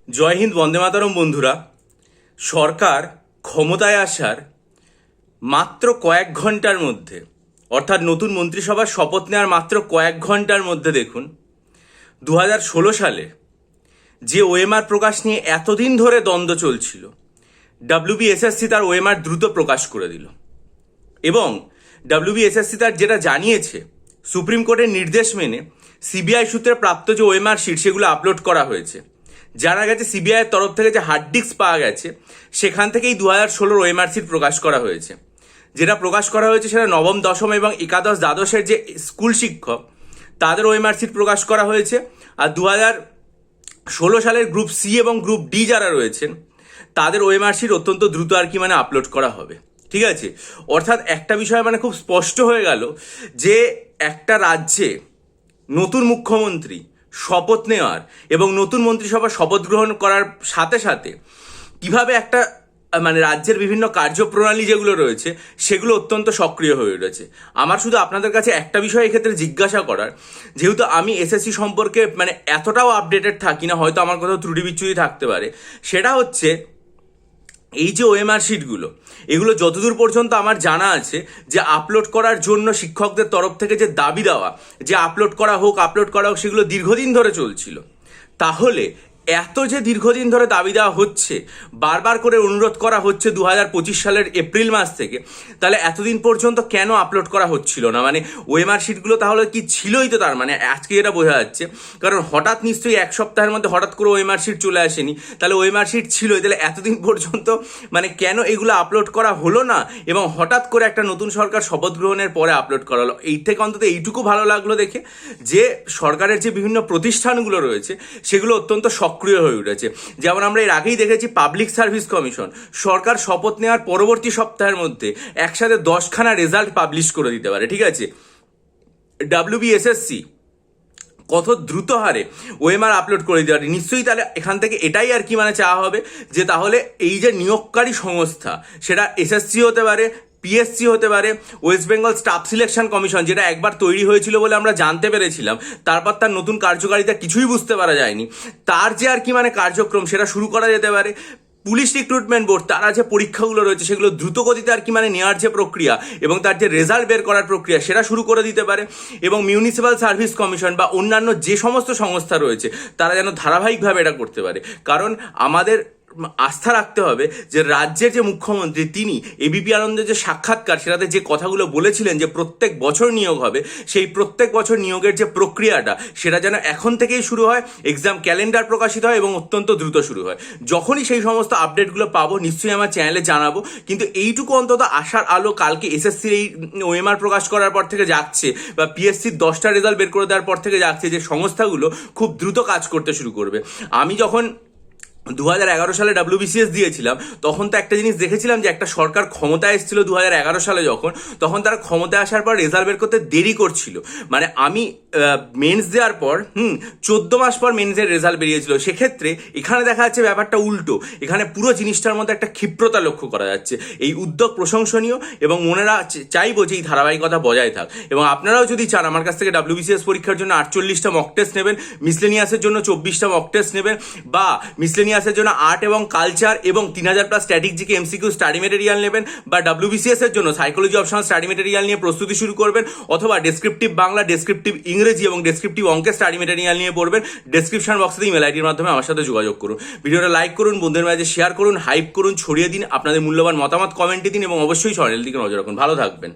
জয় হিন্দ, বন্দে মাতরম। বন্ধুরা, সরকার ক্ষমতায় আসার মাত্র কয়েক ঘন্টার মধ্যে, অর্থাৎ নতুন মন্ত্রিসভার শপথ নেওয়ার মাত্র কয়েক ঘন্টার মধ্যে দেখুন 2016 সালে যে ওএমআর প্রকাশ নিয়ে এতদিন ধরে দ্বন্দ্ব চলছিল, ডাব্লিউবিএসএসসি তার ওএমআর দ্রুত প্রকাশ করে দিল। এবং ডাব্লিউবিএসএসসি তার যেটা জানিয়েছে, সুপ্রিম কোর্টের নির্দেশ মেনে সিবিআই সূত্রে প্রাপ্ত যে ওএমআর শিট সেগুলো আপলোড করা হয়েছে। জানা গেছে সিবিআইয়ের তরফ থেকে যে হার্ড ডিস্ক পাওয়া গেছে সেখান থেকেই 2016 ওএমআর শিট প্রকাশ করা হয়েছে। যেটা প্রকাশ করা হয়েছে সেটা নবম, দশম এবং একাদশ, দ্বাদশের যে স্কুল শিক্ষক তাদের ওএমআর শিট প্রকাশ করা হয়েছে। আর 2016 সালের গ্রুপ সি এবং গ্রুপ ডি যারা রয়েছেন তাদের ওএমআর শিট অত্যন্ত দ্রুত আপলোড করা হবে। ঠিক আছে, অর্থাৎ একটা বিষয় খুব স্পষ্ট হয়ে গেল যে একটা রাজ্যে নতুন মুখ্যমন্ত্রী শপথ নেওয়ার এবং নতুন মন্ত্রিসভা শপথ গ্রহণ করার সাথে সাথে কিভাবে একটা রাজ্যের বিভিন্ন কার্যপ্রণালী যেগুলো রয়েছে সেগুলো অত্যন্ত সক্রিয় হয়ে উঠেছে। আমার শুধু আপনাদের কাছে একটা বিষয় এক্ষেত্রে জিজ্ঞাসা করার, যেহেতু আমি এসএসসি সম্পর্কে এতটাও আপডেটেড থাকি না, হয়তো আমার কোথাও ত্রুটি বিচ্যুতি থাকতে পারে, সেটা হচ্ছে এই যে ওএমআর শিটগুলো, এগুলো যতদূর পর্যন্ত আমার জানা আছে যে আপলোড করার জন্য শিক্ষকদের তরফ থেকে যে দাবি দেওয়া যে আপলোড করা হোক, সেগুলো দীর্ঘদিন ধরে চলছিল। তাহলে এত যে দীর্ঘদিন ধরে দাবি দেওয়া হচ্ছে, বারবার করে অনুরোধ করা হচ্ছে 2025 সালের এপ্রিল মাস থেকে, তাহলে এতদিন পর্যন্ত কেন আপলোড করা হচ্ছিল না? ওএমআর শিটগুলো তাহলে কি ছিলই তো, তার আজকে এটা বোঝা যাচ্ছে। কারণ হঠাৎ নিশ্চয়ই এক সপ্তাহের মধ্যে হঠাৎ করে ওএমআর শিট চলে আসেনি, তাহলে ওএমআর শিট ছিলই, তাহলে এতদিন পর্যন্ত কেন এগুলো আপলোড করা হলো না এবং হঠাৎ করে একটা নতুন সরকার শপথ গ্রহণের পরে আপলোড করা হলো? এই থেকে অন্তত এইটুকু ভালো লাগলো দেখে যে সরকারের যে বিভিন্ন প্রতিষ্ঠানগুলো রয়েছে সেগুলো অত্যন্ত সক্রিয় হয়ে উঠেছে। যেমন আমরা এর আগেই দেখেছি পাবলিক সার্ভিস কমিশন সরকার শপথ নেওয়ার পরবর্তী সপ্তাহের মধ্যে একসাথে 10খানা রেজাল্ট পাবলিশ করে দিতে পারে। ঠিক আছে, ডাব্লিউবিএসএসসি কত দ্রুত হারে ওএমআর আপলোড করে দিতে পারে। নিশ্চয়ই তাহলে এখান থেকে এটাই চাওয়া হবে যে তাহলে এই যে নিয়োগকারী সংস্থা, সেটা এসএসসি হতে পারে, পিএসসি হতে পারে, West Bengal staff selection commission, যেটা একবার তৈরি হয়েছিল বলে আমরা জানতে পেরেছিলাম, তারপর তার নতুন কার্যকারিতা কিছুই বুঝতে পারা যায়নি, তার যে কার্যক্রম সেটা শুরু করা যেতে পারে। পুলিশ রিক্রুটমেন্ট বোর্ড, তারা যে পরীক্ষাগুলো রয়েছে সেগুলো দ্রুত গতিতে নেওয়ার যে প্রক্রিয়া এবং তার যে রেজাল্ট বের করার প্রক্রিয়া সেটা শুরু করে দিতে পারে। এবং মিউনিসিপ্যাল সার্ভিস কমিশন বা অন্যান্য যে সমস্ত সংস্থা রয়েছে তারা যেন ধারাবাহিকভাবে এটা করতে পারে। কারণ আমাদের আস্থা রাখতে হবে যে রাজ্যের যে মুখ্যমন্ত্রী তিনি এবিপি আনন্দের যে সাক্ষাৎকার সেটাতে যে কথাগুলো বলেছিলেন যে প্রত্যেক বছর নিয়োগ হবে, সেই প্রত্যেক বছর নিয়োগের যে প্রক্রিয়াটা সেটা যেন এখন থেকেই শুরু হয়, এক্সাম ক্যালেন্ডার প্রকাশিত হয় এবং অত্যন্ত দ্রুত শুরু হয়। যখনই সেই সমস্ত আপডেটগুলো পাবো নিশ্চয়ই আমার চ্যানেলে জানাবো। কিন্তু এইটুকু অন্তত আশার আলো কালকে এসএসসির এই ওএমআর প্রকাশ করার পর থেকে যাচ্ছে, বা পিএসসির 10টা রেজাল্ট বের করে দেওয়ার পর থেকে যাচ্ছে যে সংস্থাগুলো খুব দ্রুত কাজ করতে শুরু করবে। আমি যখন 2011 সালে ডাব্লিউবিসিএস দিয়েছিলাম তখন তো একটা জিনিস দেখেছিলাম যে একটা সরকার ক্ষমতায় এসেছিল 2011 সালে, তখন তারা ক্ষমতায় আসার পর রেজাল্ট বের করতে দেরি করছিল। আমি মেন্স দেওয়ার পর 14 মাস পর মেন্সের রেজাল্ট বেরিয়েছিল। সেক্ষেত্রে এখানে দেখা যাচ্ছে ব্যাপারটা উল্টো, এখানে পুরো জিনিসটার মধ্যে একটা ক্ষিপ্রতা লক্ষ্য করা যাচ্ছে। এই উদ্যোগ প্রশংসনীয় এবং মনেরা চাইবো যে এই ধারাবাহিকতা বজায় থাক। এবং আপনারাও যদি চান আমার কাছ থেকে ডাব্লিউবিসিএস পরীক্ষার জন্য 48টা মক টেস্ট নেবেন, মিসলেনিয়াসের জন্য 24টা মক টেস্ট নেবেন, বা মিসলেনিয়াসের জন্য আর্ট এবং কালচার এবং 3000+ static GK MCQ study material নেবেন, বা ডাব্লিউবিসিএস এর জন্য সাইকোলজি অপশনাল স্টাডি মেটেরিয়াল নিয়ে প্রস্তুতি শুরু করবেন, অথবা ডেসক্রিপটিভ বাংলা, ডেসক্রিপটিভ ইংরেজি এবং ডেসক্রিপটিভ অঙ্কের স্টাডি মেটেরিয়াল নিয়ে পড়বেন। ডেসক্রিপশন বক্সে ইমেল আইডির মাধ্যমে আমার সাথে যোগাযোগ করুন। ভিডিওটা লাইক করুন, বন্ধুদের মাঝে শেয়ার করুন, হাইপ করুন, ছড়িয়ে দিন, আপনাদের মূল্যবান মতামত কমেন্টে দিন এবং অবশ্যই চ্যানেলের দিকে নজর রাখুন। ভালো থাকবেন।